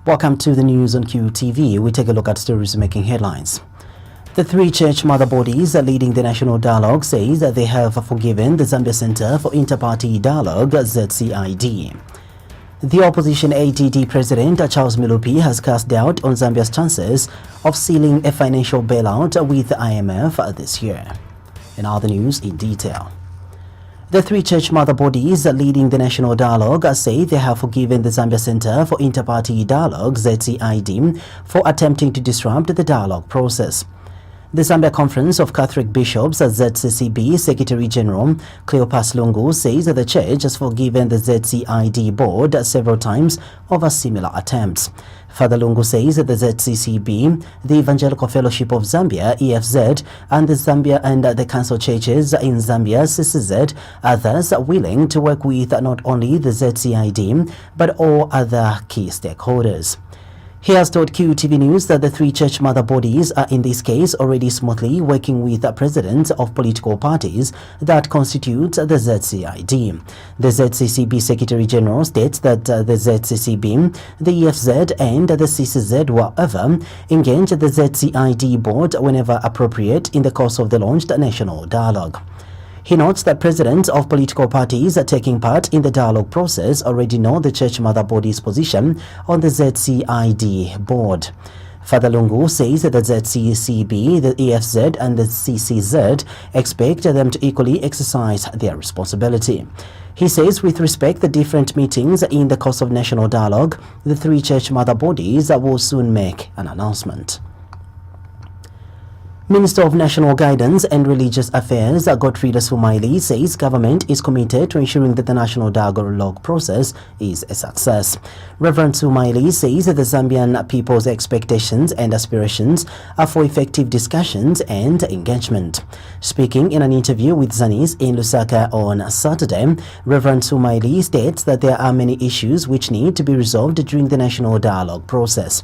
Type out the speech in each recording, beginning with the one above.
Welcome to the news on QTV. We take a look at stories making headlines. The three church mother bodies leading the national dialogue says that they have forgiven the Zambia Center for Inter-Party Dialogue, ZCID. The opposition ATD President Charles Milupi has cast doubt on Zambia's chances of sealing a financial bailout with the IMF this year. In other news in detail. The three church mother bodies leading the national dialogue say they have forgiven the Zambia Center for Inter-Party Dialogue, ZCID, for attempting to disrupt the dialogue process. The Zambia Conference of Catholic Bishops, ZCCB Secretary General Cleopas Lungu says that the church has forgiven the ZCID board several times over similar attempts. Father Lungu says that the ZCCB, the Evangelical Fellowship of Zambia, EFZ, and the Zambia and the Council Churches in Zambia, CCZ, are thus willing to work with not only the ZCID, but all other key stakeholders. He has told QTV News that the three church mother bodies are in this case already smoothly working with the presidents of political parties that constitute the ZCID. The ZCCB Secretary General states that the ZCCB, the EFZ and the CCZ will ever engage the ZCID board whenever appropriate in the course of the launched national dialogue. He notes that presidents of political parties taking part in the dialogue process already know the church mother body's position on the ZCID board. Father Lungu says that the ZCCB, the EFZ and the CCZ expect them to equally exercise their responsibility. He says with respect to different meetings in the course of national dialogue, the three church mother bodies will soon make an announcement. Minister of National Guidance and Religious Affairs Godfrey Sumaili says government is committed to ensuring that the national dialogue process is a success. Reverend Sumaili says that the Zambian people's expectations and aspirations are for effective discussions and engagement. Speaking in an interview with Zanis in Lusaka on Saturday, Reverend Sumaili states that there are many issues which need to be resolved during the national dialogue process.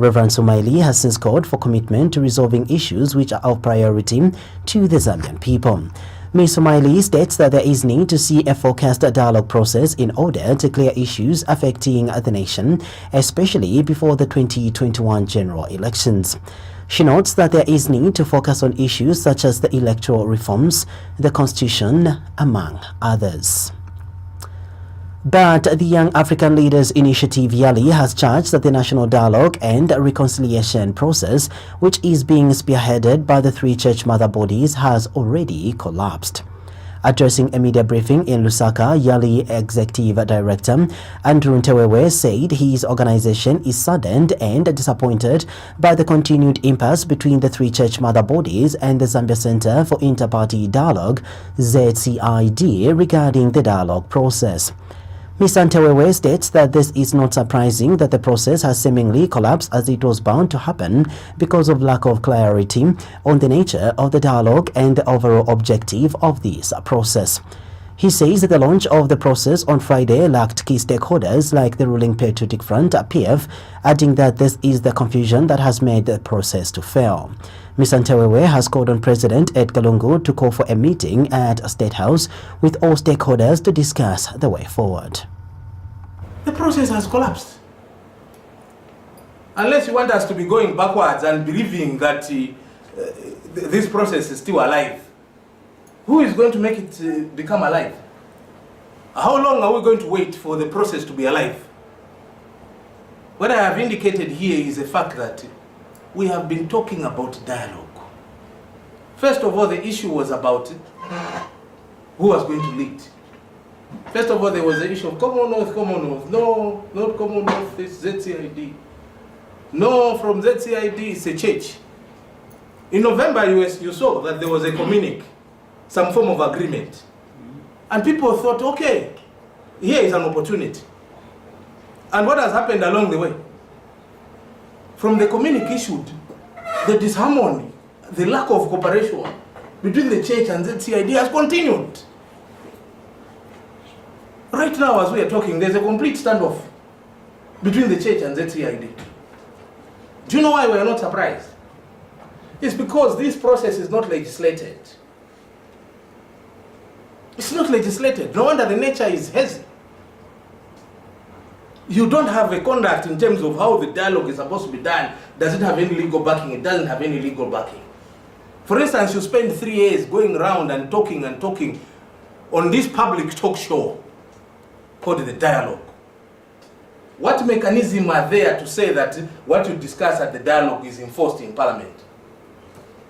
Reverend Sumaili has since called for commitment to resolving issues which are of priority to the Zambian people. Ms. Sumaili states that there is need to see a focused dialogue process in order to clear issues affecting the nation, especially before the 2021 general elections. She notes that there is need to focus on issues such as the electoral reforms, the constitution, among others. But the Young African Leaders Initiative YALI has charged that the national dialogue and reconciliation process, which is being spearheaded by the three church mother bodies, has already collapsed. Addressing a media briefing in Lusaka, YALI Executive Director Andrew Ntewewe said his organization is saddened and disappointed by the continued impasse between the three church mother bodies and the Zambia Center for Inter-Party Dialogue, ZCID, regarding the dialogue process. Mr. Ntewewe states that this is not surprising that the process has seemingly collapsed, as it was bound to happen because of lack of clarity on the nature of the dialogue and the overall objective of this process. He says that the launch of the process on Friday lacked key stakeholders like the ruling Patriotic Front, PF, adding that this is the confusion that has made the process to fail. Mr. Ntewewe has called on President Edgar Lungu to call for a meeting at State House with all stakeholders to discuss the way forward. The process has collapsed. Unless you want us to be going backwards and believing that this process is still alive, who is going to make it become alive? How long are we going to wait for the process to be alive? What I have indicated here is the fact that we have been talking about dialogue. First of all, the issue was about who was going to lead. First of all, there was the issue of Commonwealth. No, not Commonwealth, it's ZCID. No, from ZCID, it's a church. In November, you saw that there was a communique, some form of agreement. And people thought, okay, here is an opportunity. And what has happened along the way? From the communique issued, the disharmony, the lack of cooperation between the church and ZCID has continued. Right now, as we are talking, there's a complete standoff between the church and ZCID. Do you know why we are not surprised? It's because this process is not legislated. It's not legislated. No wonder the nature is hazy. You don't have a conduct in terms of how the dialogue is supposed to be done. Does it have any legal backing? It doesn't have any legal backing. For instance, you spend 3 years going around and talking on this public talk show called the dialogue. What mechanism are there to say that what you discuss at the dialogue is enforced in Parliament?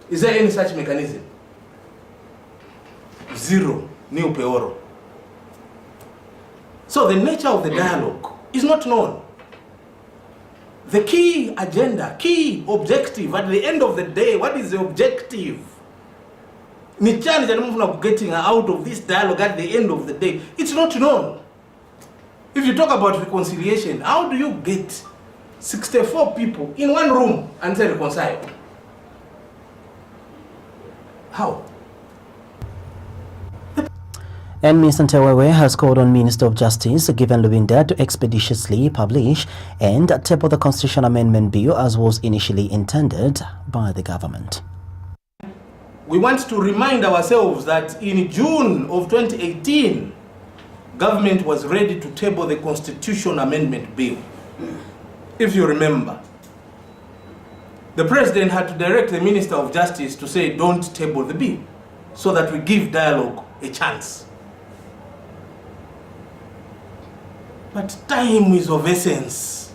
Is there any such mechanism? Zero. Nil peoro. So the nature of the dialogue is not known. The key agenda, key objective, at the end of the day, what is the objective? Ni challenge and getting out of this dialogue at the end of the day, it's not known. If you talk about reconciliation, how do you get 64 people in one room and say reconcile? How? And Ms. Ntewewe has called on Minister of Justice, Given Lubinda, to expeditiously publish and table the Constitution Amendment Bill as was initially intended by the government. We want to remind ourselves that in June of 2018, government was ready to table the Constitution Amendment Bill. If you remember, the President had to direct the Minister of Justice to say, don't table the bill, so that we give dialogue a chance. But time is of essence.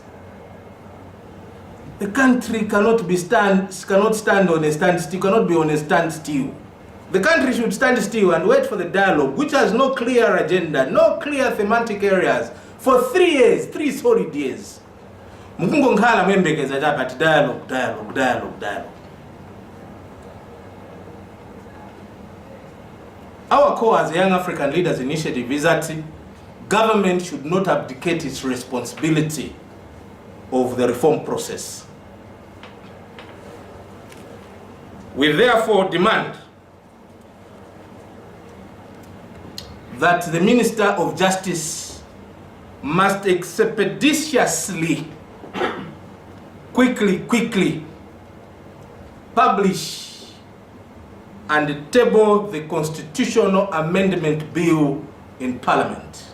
The country cannot stand on a standstill, cannot be on a standstill. The country should stand still and wait for the dialogue, which has no clear agenda, no clear thematic areas, for 3 years, 3 solid years. But dialogue. Our core as a Young African Leaders Initiative is that government should not abdicate its responsibility of the reform process. We therefore demand that the Minister of Justice must expeditiously, quickly publish and table the Constitutional Amendment Bill in Parliament.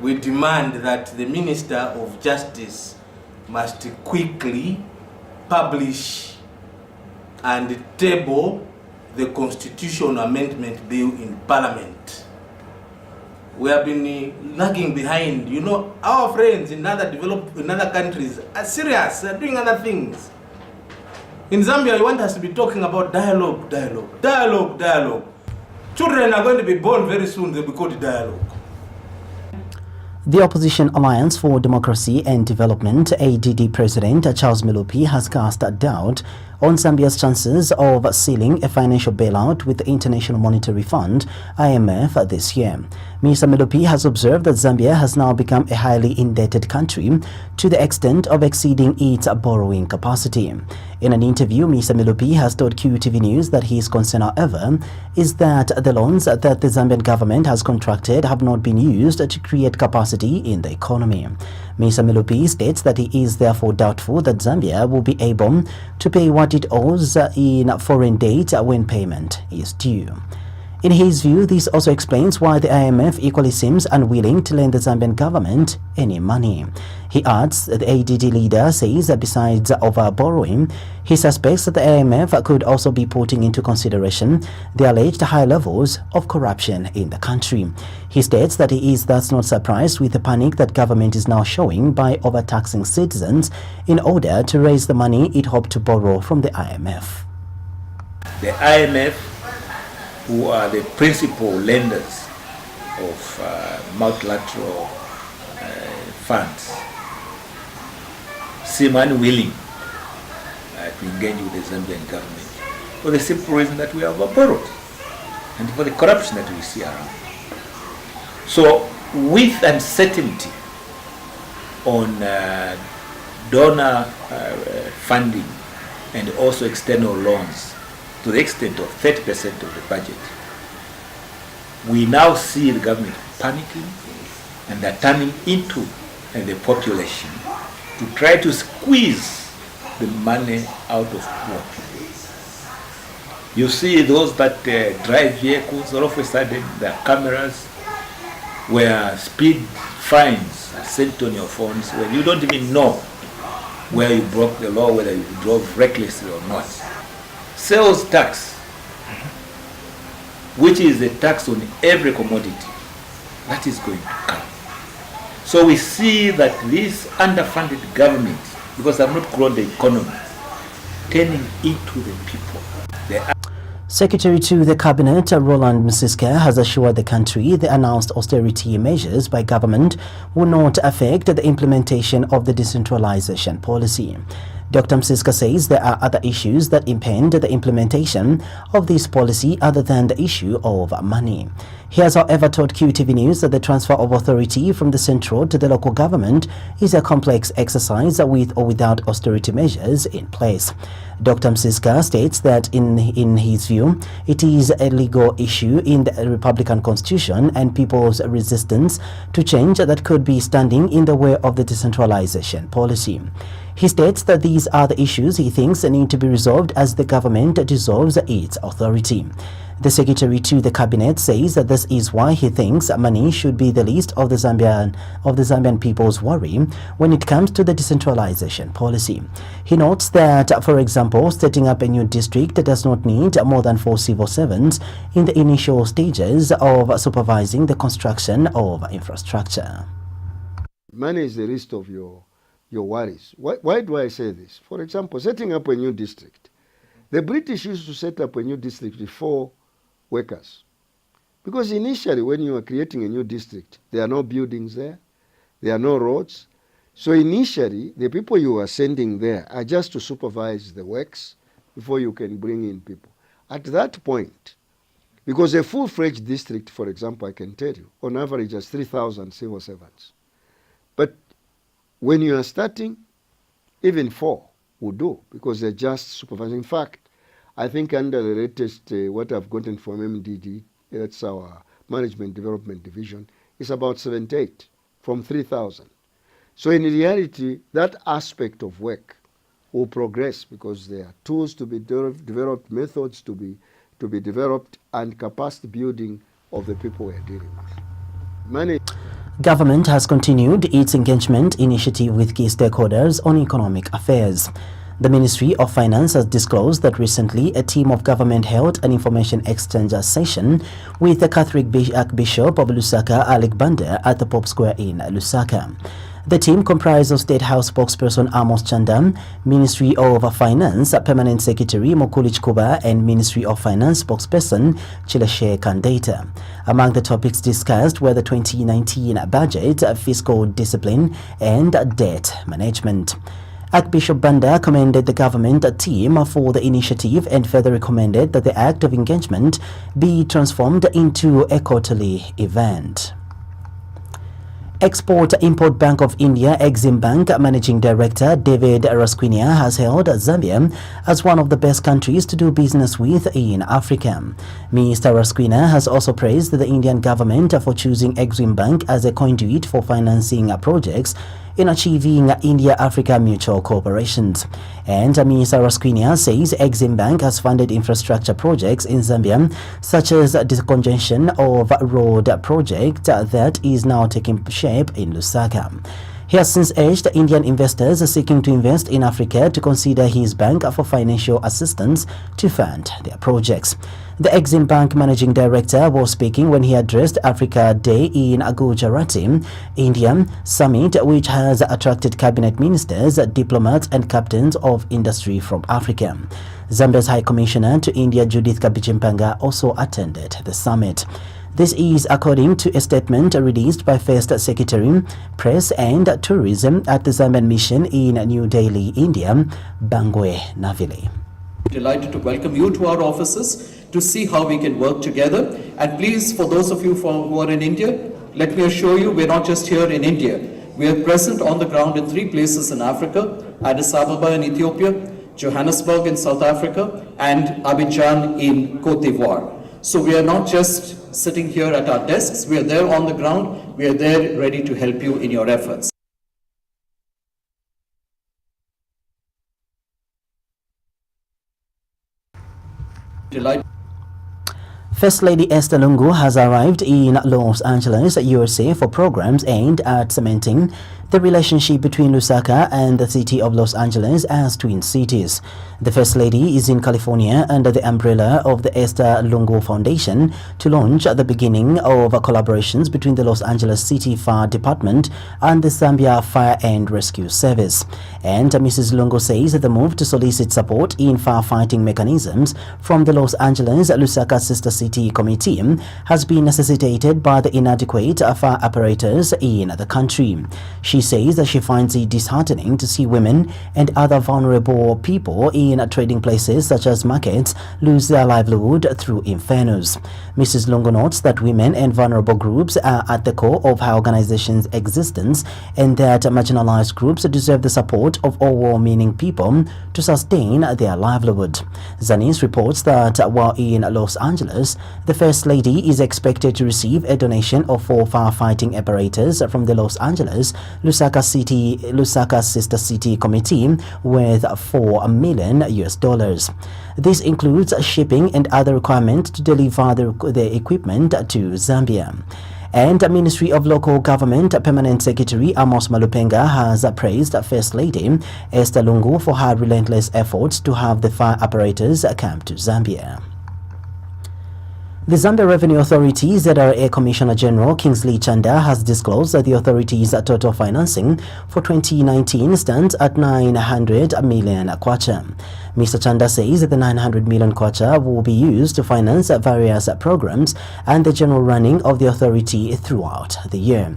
We demand that the Minister of Justice must quickly publish and table the Constitutional Amendment Bill in Parliament. We have been lagging behind. You know, our friends in other countries are serious, they're doing other things. In Zambia, you want us to be talking about dialogue. Children are going to be born very soon, they'll be called dialogue. The Opposition Alliance for Democracy and Development, ADD President Charles Milupi, has cast doubt on Zambia's chances of sealing a financial bailout with the International Monetary Fund, IMF, this year. Mr. Milupi has observed that Zambia has now become a highly indebted country to the extent of exceeding its borrowing capacity. In an interview, Mr. Milupi has told QTV News that his concern, however, is that the loans that the Zambian government has contracted have not been used to create capacity in the economy. Mr. Milupi states that he is therefore doubtful that Zambia will be able to pay what it owes in foreign debt when payment is due. In his view, this also explains why the IMF equally seems unwilling to lend the Zambian government any money. He adds that the ADD leader says that besides over borrowing, he suspects that the IMF could also be putting into consideration the alleged high levels of corruption in the country. He states that he is thus not surprised with the panic that government is now showing by overtaxing citizens in order to raise the money it hoped to borrow from the IMF. The IMF, who are the principal lenders of multilateral funds, seem unwilling to engage with the Zambian government for the simple reason that we are overborrowed and for the corruption that we see around. So with uncertainty on donor funding and also external loans to the extent of 30% of the budget, we now see the government panicking and they're turning into the population to try to squeeze the money out of poor people. You see those that drive vehicles, all of a sudden there are cameras where speed fines are sent on your phones, where you don't even know where you broke the law, whether you drove recklessly or not. Sales tax, which is a tax on every commodity, that is going to come. So we see that this underfunded government, because they have not grown the economy, turning into the people. Secretary to the Cabinet, Roland Msiska, has assured the country the announced austerity measures by government will not affect the implementation of the decentralization policy. Dr. Msiska says there are other issues that impede the implementation of this policy other than the issue of money. He has, however, told QTV News that the transfer of authority from the central to the local government is a complex exercise with or without austerity measures in place. Dr. Msiska states that in his view, it is a legal issue in the Republican Constitution and people's resistance to change that could be standing in the way of the decentralization policy. He states that these are the issues he thinks need to be resolved as the government dissolves its authority. The Secretary to the Cabinet says that this is why he thinks money should be the least of the Zambian people's worry when it comes to the decentralization policy. He notes that, for example, setting up a new district does not need more than 4 civil servants in the initial stages of supervising the construction of infrastructure. Money is the least of your worries. Why do I say this? For example, setting up a new district. The British used to set up a new district with 4 workers. Because initially when you are creating a new district, there are no buildings there, there are no roads. So initially, the people you are sending there are just to supervise the works before you can bring in people. At that point, because a full-fledged district, for example, I can tell you, on average has 3,000 civil servants. But when you are starting, even 4 will do, because they're just supervising. In fact, I think under the latest, what I've gotten from MDD, that's our Management Development Division, is about 78 from 3,000. So in reality, that aspect of work will progress because there are tools to be developed, methods to be developed, and capacity building of the people we're dealing with. Money. Government has continued its engagement initiative with key stakeholders on economic affairs. The Ministry of Finance has disclosed that recently a team of government held an information exchange session with the Catholic Archbishop of Lusaka, Alec Banda, at the Pope Square in Lusaka. The team comprised of State House spokesperson Amos Chanda, Ministry of Finance Permanent Secretary Mokuli Chikuba, and Ministry of Finance spokesperson Chileshe Kandeta. Among the topics discussed were the 2019 budget, fiscal discipline, and debt management. Archbishop Banda commended the government team for the initiative and further recommended that the act of engagement be transformed into a quarterly event. Export-Import Bank of India, Exim Bank Managing Director David Rasquinia has hailed Zambia as one of the best countries to do business with in Africa. Mr. Rasquinia has also praised the Indian government for choosing Exim Bank as a conduit for financing projects in achieving India-Africa mutual cooperations. And Mr. Rasquinia says Exim Bank has funded infrastructure projects in Zambia, such as the congestion of road project that is now taking shape in Lusaka. He has since urged Indian investors seeking to invest in Africa to consider his bank for financial assistance to fund their projects. The Exim Bank Managing Director was speaking when he addressed Africa Day in Gujarati, India summit, which has attracted cabinet ministers, diplomats, and captains of industry from Africa. Zambia's High Commissioner to India, Judith Kabichimpanga, also attended the summit. This is according to a statement released by First Secretary, Press and Tourism at the Zambian Mission in New Delhi, India, Bangwe Navili. Delighted to welcome you to our offices to see how we can work together. And please, for those of you who are in India, let me assure you we're not just here in India. We are present on the ground in 3 places in Africa: Addis Ababa in Ethiopia, Johannesburg in South Africa, and Abidjan in Cote d'Ivoire. So we are not just sitting here at our desks, we are there on the ground, we are there ready to help you in your efforts. First Lady Esther Lungu has arrived in Los Angeles, USA for programs aimed at cementing the relationship between Lusaka and the city of Los Angeles as twin cities. The First Lady is in California under the umbrella of the Esther Lungu Foundation to launch the beginning of collaborations between the Los Angeles City Fire Department and the Zambia Fire and Rescue Service. And Mrs. Lungu says that the move to solicit support in firefighting mechanisms from the Los Angeles Lusaka Sister City Committee has been necessitated by the inadequate fire apparatus in the country. She says that she finds it disheartening to see women and other vulnerable people in trading places such as markets lose their livelihood through infernos. Mrs. Lungu notes that women and vulnerable groups are at the core of her organization's existence and that marginalized groups deserve the support of all well-meaning people to sustain their livelihood. Zanis reports that while in Los Angeles, the First Lady is expected to receive a donation of 4 firefighting apparatus from the Los Angeles Lusaka Sister City Committee worth $4 million. This includes shipping and other requirements to deliver the equipment to Zambia. And the Ministry of Local Government Permanent Secretary Amos Malupenga has praised First Lady Esther Lungu for her relentless efforts to have the fire apparatus come to Zambia. The Zambia Revenue Authority ZRA Commissioner General Kingsley Chanda has disclosed that the authority's total financing for 2019 stands at 900 million kwacha. Mr. Chanda says that the 900 million kwacha will be used to finance various programs and the general running of the authority throughout the year.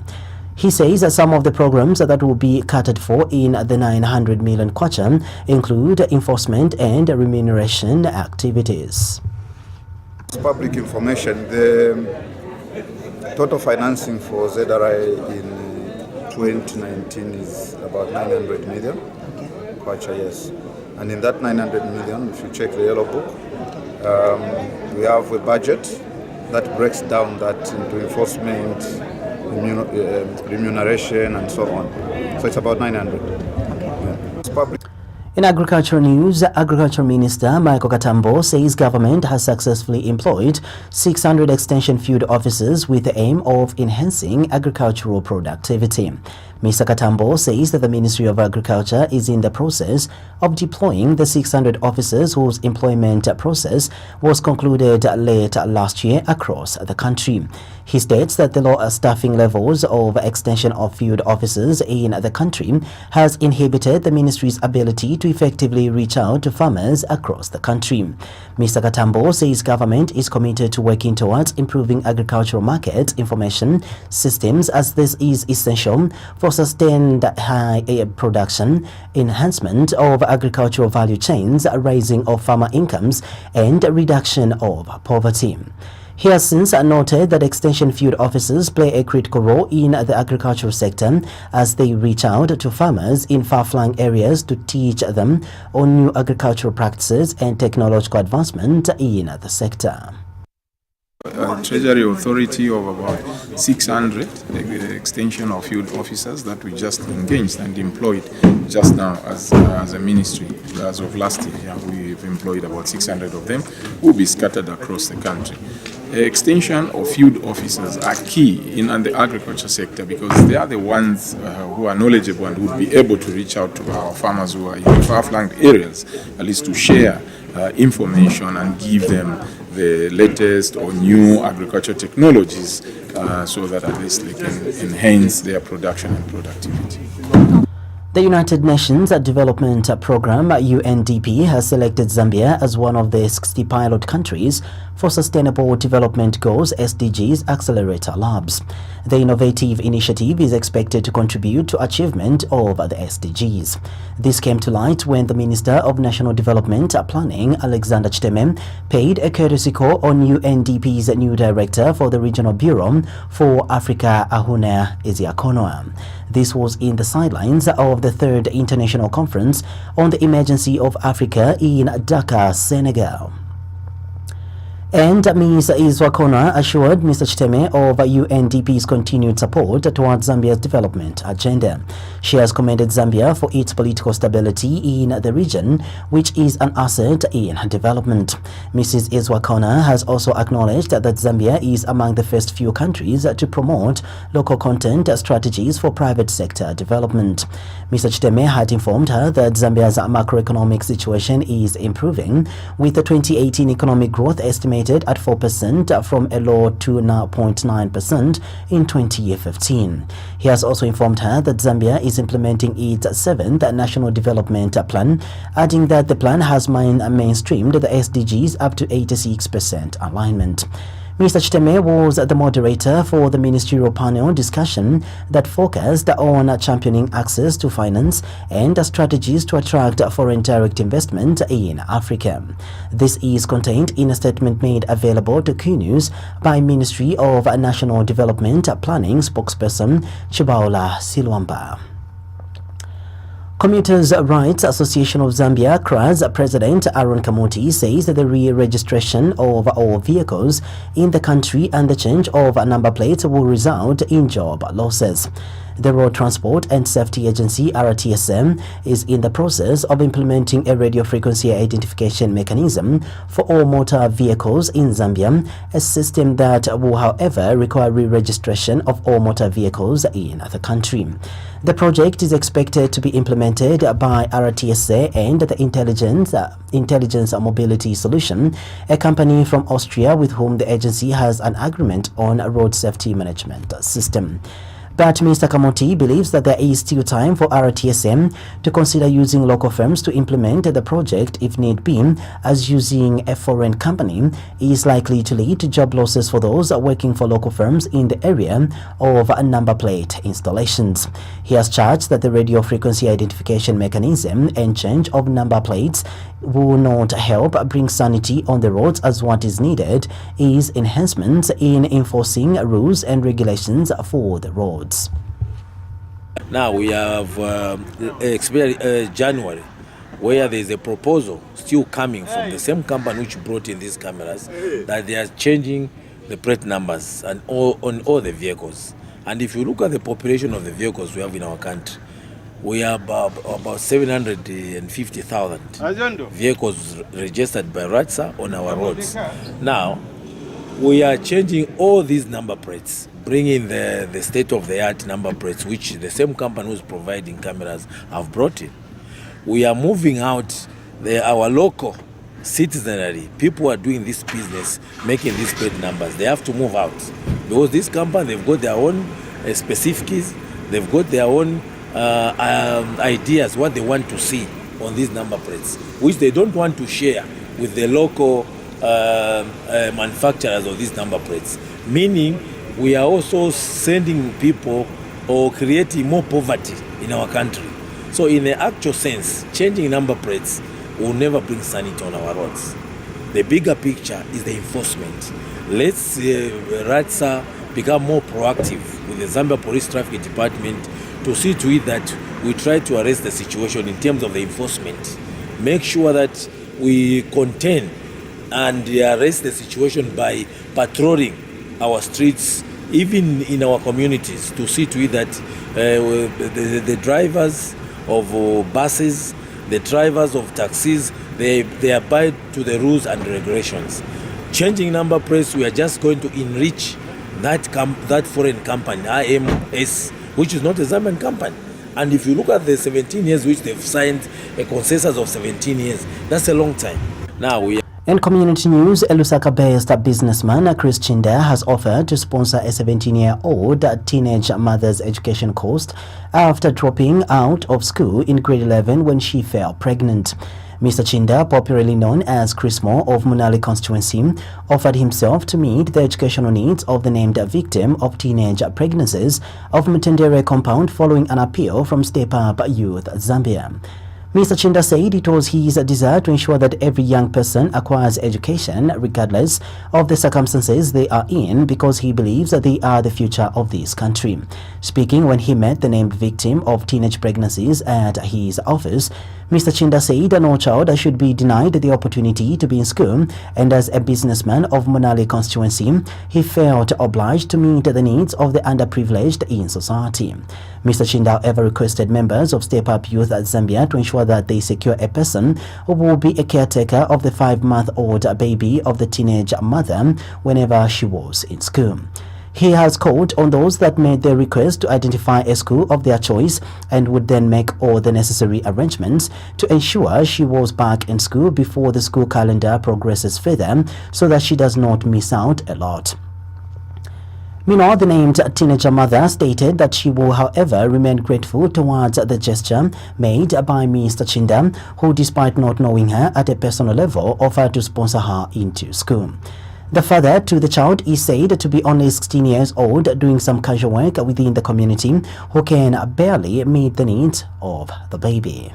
He says that some of the programs that will be catered for in the 900 million kwacha include enforcement and remuneration activities. Public information, the total financing for ZRI in 2019 is about 900 million kwacha, yes. And in that 900 million, if you check the yellow book, we have a budget that breaks down that into enforcement, remuneration, and so on. So it's about 900. Yeah. It's public. In agricultural news, Agriculture Minister Michael Katambo says government has successfully employed 600 extension field officers with the aim of enhancing agricultural productivity. Mr. Katambo says that the Ministry of Agriculture is in the process of deploying the 600 officers whose employment process was concluded late last year across the country. He states that the low staffing levels of extension of field officers in the country has inhibited the ministry's ability to effectively reach out to farmers across the country. Mr. Katambo says government is committed to working towards improving agricultural market information systems, as this is essential for sustained high production, enhancement of agricultural value chains, raising of farmer incomes, and reduction of poverty. He has since noted that extension field officers play a critical role in the agricultural sector as they reach out to farmers in far-flung areas to teach them on new agricultural practices and technological advancement in the sector. Treasury Authority of about 600 extension of field officers that we just engaged and employed just now as a ministry. As of last year, we've employed about 600 of them who will be scattered across the country. Extension of field officers are key in the agriculture sector because they are the ones who are knowledgeable and would be able to reach out to our farmers who are in far-flung areas, at least to share information and give them the latest or new agriculture technologies so that at least they can enhance their production and productivity. The United Nations Development Programme UNDP has selected Zambia as one of the 60 pilot countries for Sustainable Development Goals SDGs Accelerator Labs. The innovative initiative is expected to contribute to achievement of the SDGs. This came to light when the Minister of National Development Planning, Alexander Chiteme, paid a courtesy call on UNDP's new director for the Regional Bureau for Africa, Ahuna Eziakonoa. This was in the sidelines of the 3rd International Conference on the Emergency of Africa in Dakar, Senegal. And Ms. Izwakona assured Mr. Chiteme of UNDP's continued support towards Zambia's development agenda. She has commended Zambia for its political stability in the region, which is an asset in development. Mrs. Izwakona has also acknowledged that Zambia is among the first few countries to promote local content strategies for private sector development. Mr. Chiteme had informed her that Zambia's macroeconomic situation is improving, with the 2018 economic growth estimated at 4% from a low to now 0.9% in 2015. He has also informed her that Zambia is implementing its 7th National Development Plan, adding that the plan has mainstreamed the SDGs up to 86% alignment. Mr. Chiteme was the moderator for the ministerial panel discussion that focused on championing access to finance and strategies to attract foreign direct investment in Africa. This is contained in a statement made available to Q News by Ministry of National Development Planning spokesperson Chibaula Silwamba. Commuters' Rights Association of Zambia, CRAZ President Aaron Kamuti says that the re-registration of all vehicles in the country and the change of number plates will result in job losses. The Road Transport and Safety Agency, RTSM, is in the process of implementing a radio frequency identification mechanism for all motor vehicles in Zambia, a system that will, however, require re-registration of all motor vehicles in the country. The project is expected to be implemented by RTSA and the Intelligence Mobility Solution, a company from Austria with whom the agency has an agreement on a road safety management system. But Mr. Kamuti believes that there is still time for RTSM to consider using local firms to implement the project if need be, as using a foreign company is likely to lead to job losses for those working for local firms in the area of number plate installations. He has charged that the radio frequency identification mechanism and change of number plates will not help bring sanity on the roads, as what is needed is enhancements in enforcing rules and regulations for the roads. Now we have January, where there is a proposal still coming from the same company which brought in these cameras, that they are changing the plate numbers and on all the vehicles. And if you look at the population of the vehicles we have in our country, we have about 750,000 vehicles registered by RATSA on our roads. Now, we are changing all these number plates, bringing the state-of-the-art number plates, which the same company who's providing cameras have brought in. We are moving out our local citizenry, people who are doing this business, making these plate numbers. They have to move out, because this company, they've got their own specifics, they've got their own ideas, what they want to see on these number plates, which they don't want to share with the local manufacturers of these number plates. Meaning, we are also sending people or creating more poverty in our country. So in the actual sense, changing number plates will never bring sanity on our roads. The bigger picture is the enforcement. Let's RATSA become more proactive with the Zambia Police Traffic Department to see to it that we try to arrest the situation in terms of the enforcement. Make sure that we contain and arrest the situation by patrolling our streets, even in our communities, to see to it that the drivers of buses, the drivers of taxis, they abide to the rules and regulations. Changing number plates, we are just going to enrich that foreign company, IMS, which is not a Zambian company. And if you look at the 17 years which they've signed a consensus of 17 years, that's a long time. Now we In community news, a Lusaka-based businessman, Chris Chinda, has offered to sponsor a 17-year-old teenage mother's education cost after dropping out of school in grade 11 when she fell pregnant. Mr. Chinda, popularly known as Chris Moore of Munali constituency, offered himself to meet the educational needs of the named victim of teenage pregnancies of Mtendere compound following an appeal from Step Up Youth Zambia. Mr. Chinda said it was his desire to ensure that every young person acquires education regardless of the circumstances they are in, because he believes that they are the future of this country. Speaking when he met the named victim of teenage pregnancies at his office, Mr. Chinda said no child should be denied the opportunity to be in school, and as a businessman of Monali constituency, he felt obliged to meet the needs of the underprivileged in society. Mr. Chinda ever requested members of Step Up Youth at Zambia to ensure that they secure a person who will be a caretaker of the 5-month-old baby of the teenage mother whenever she was in school. He has called on those that made their request to identify a school of their choice and would then make all the necessary arrangements to ensure she was back in school before the school calendar progresses further, so that she does not miss out a lot. Meanwhile, the named teenager mother stated that she will, however, remain grateful towards the gesture made by Mr. Chinda, who, despite not knowing her at a personal level, offered to sponsor her into school. The father to the child is said to be only 16 years old, doing some casual work within the community, who can barely meet the needs of the baby.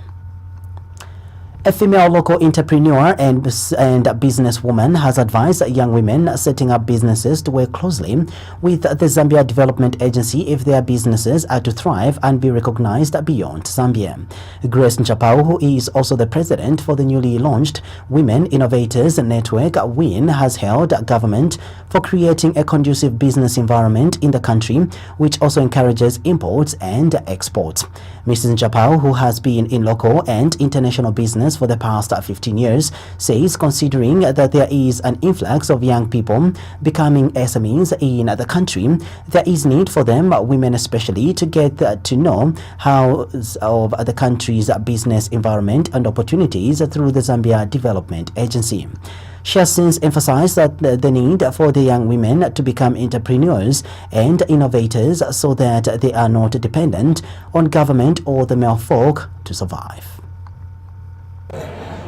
A female local entrepreneur and businesswoman has advised young women setting up businesses to work closely with the Zambia Development Agency if their businesses are to thrive and be recognized beyond Zambia. Grace Nchapao, who is also the president for the newly launched Women Innovators Network, WIN, has held government for creating a conducive business environment in the country, which also encourages imports and exports. Mrs. Nchapao, who has been in local and international business for the past 15 years, says considering that there is an influx of young people becoming SMEs in the country, there is need for them, women especially, to get to know how of the country's business environment and opportunities through the Zambia Development Agency. She has since emphasized that the need for the young women to become entrepreneurs and innovators so that they are not dependent on government or the male folk to survive.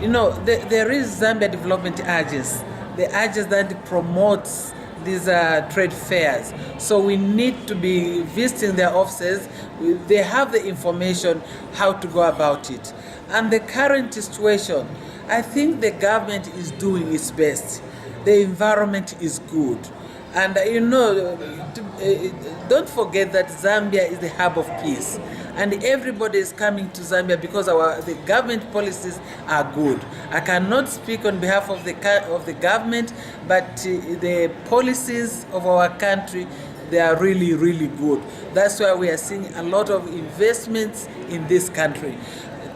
You know, there is Zambia Development Agency, the agency that promotes these trade fairs. So we need to be visiting their offices. They have the information how to go about it. And the current situation, I think the government is doing its best. The environment is good. And you know, don't forget that Zambia is the hub of peace. And everybody is coming to Zambia because the government policies are good. I cannot speak on behalf of the government, but the policies of our country, they are really, really good. That's why we are seeing a lot of investments in this country.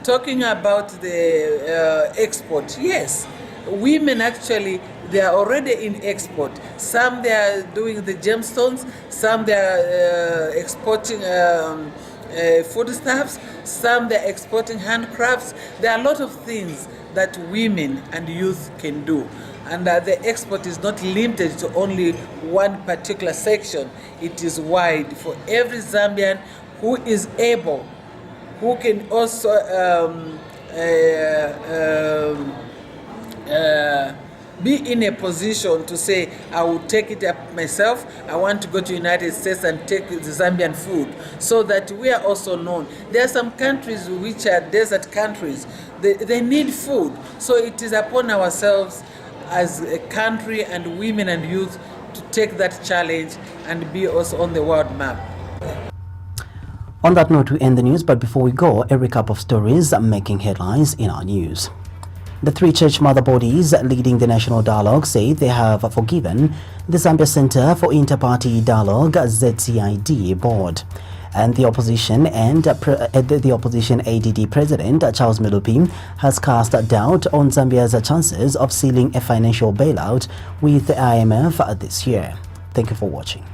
Talking about the export, yes, women actually, they are already in export. Some they are doing the gemstones, some they are exporting foodstuffs, some they're exporting handcrafts. There are a lot of things that women and youth can do. And the export is not limited to only one particular section. It is wide for every Zambian who is able, who can also be in a position to say, I will take it up myself. I want to go to United States and take the Zambian food, so that we are also known. There are some countries which are desert countries. They need food. So it is upon ourselves as a country and women and youth to take that challenge and be also on the world map. On that note, we end the news, but before we go, a recap of stories making headlines in our news. The three church mother bodies leading the national dialogue say they have forgiven the Zambia Center for Inter-Party Dialogue ZCID board. And the opposition ADD President Charles Milupi has cast doubt on Zambia's chances of sealing a financial bailout with the IMF this year. Thank you for watching.